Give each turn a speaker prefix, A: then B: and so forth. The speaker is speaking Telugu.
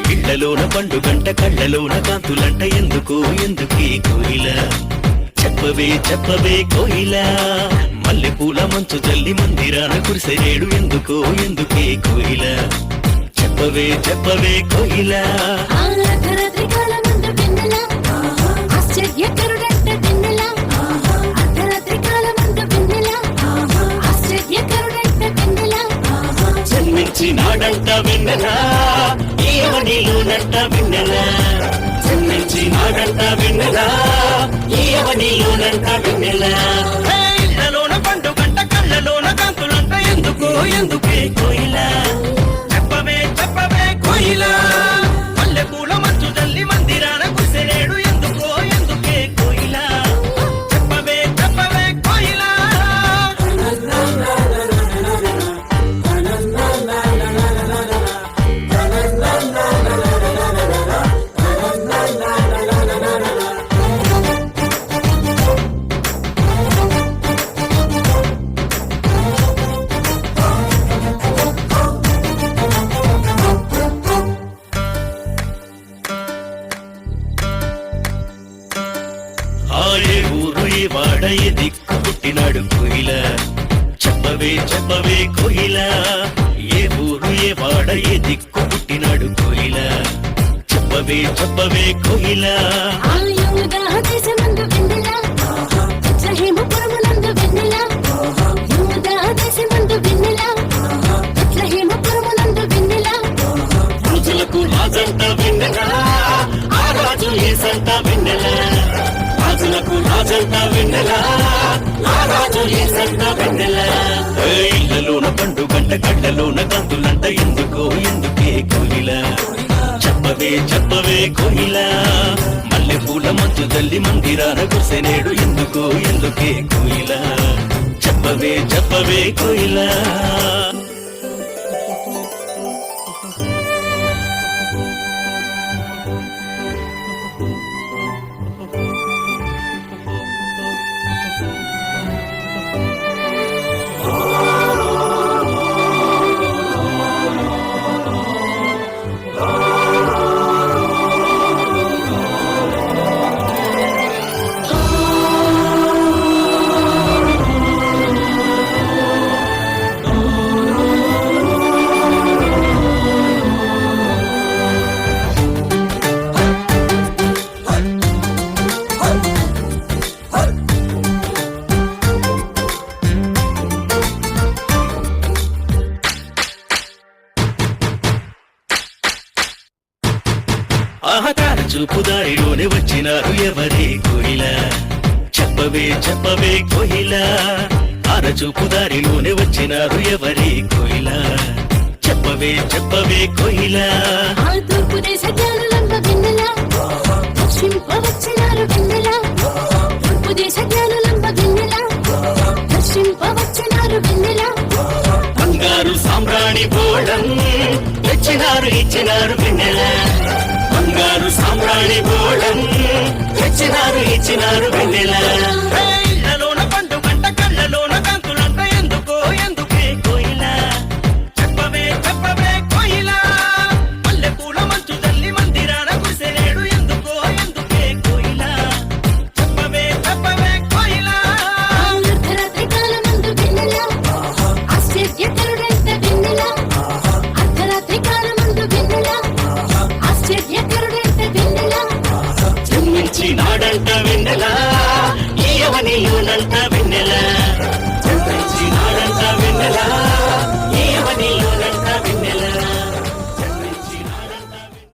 A: కళ్ళలోన పండుగంట కళ్ళలోన కాంతులంట ఎందుకు ఎందుకీ కోయిల చెప్పవే చెప్పవే కోయిల మల్లెపూల మంచు జల్లి మందిరాన కురిసేడు ఎందుకు ఎందుకీ కోయిల చెప్పవే చెప్పవే కోయిల జన్మించినాడంట వెన్నెలా ఈవనిలోనంట వెన్నెలా జన్మించినాడంట వెన్నెలా ఈవనిలోనంట వెన్నెలా ఇళ్ళలోన పండుగంట కళ్ళలోన కాంతులంట ఎందుకు ఎందుకే కోయిల చెప్పవే చెప్పవే కోయిల మల్లెపూల మంచు జల్లి మందిరాన కురిసేడు ఎందుకు ఎందుకే కోయిల చెప్పవే చెప్పవే కోయిల ఏ ఊరు ఏ వాడ ఏ దిక్కు పుట్టినాడు కోయిల చెప్పవే చెప్పవే కోయిల ఏ ఊరు ఏ వాడ ఏ దిక్కు పుట్టినాడు కోయిల చెప్పవే చెప్పవే కోయిల రోజులకు రాజంట వెన్నెల ఆ రాజు ఏసంట వెన్నెల రాజులకు రాజంట వెన్నెల ఆ రాజు ఏసంట వెన్నెల ఇళ్ళలోన పండుగంట కళ్ళలోన కాంతులంట ఎందుకో ఎందుకే కోయిల చెప్పవే చెప్పవే కోయిల మల్లెపూల మంచు జల్లి మందిరాన కురిసేడు ఎందుకో ఎందుకే కోయిల చెప్పవే చెప్పవే కోయిల ఆహతార చూపుదారిలోనే వచ్చినారు ఎవరే కోయిల చెప్పవే చెప్పవే కోయిల ఆర చూపుదారిలోనే వచ్చినారు ఎవరే కోయిల చెప్పవే చెప్పవే కోయిల
B: తూర్పు దేశ జ్ఞానులంబ వెన్నెల దర్శింపవచ్చినారు వెన్నెల తూర్పు దేశ జ్ఞానులంబ వెన్నెల దర్శింపవచ్చినారు వెన్నెల
A: బంగారు సామ్రాణి బోళం ఇచ్చినారు వెన్నెల బంగారు సామ్రాణి బోళం ఇచ్చినారు వెన్నెల ఇళ్ళలోన పండుగంట కళ్ళలోన కాంతులంట ఎందుకో ఎందుకే కోయిల చెప్పవే చెప్పవే కోయిల మల్లెపూల మంచు జల్లి మందిరాన కురిసేడు ఎందుకో ఎందుకే కోయిల చెప్పవే చెప్పవే కోయిల
B: అర్ధరాత్రి కాలమందు వెన్నెల ఆశ్చర్యకరుడైన వెన్నెల అర్ధరాత్రి కాలమందు వెన్నెల ఆశ్చర్యకరుడైన వెన్నెల
A: జన్మించినాడంట వెన్నెల ఈయవనిలోనంట వెన్నెల జన్మించినాడంట వెన్నెల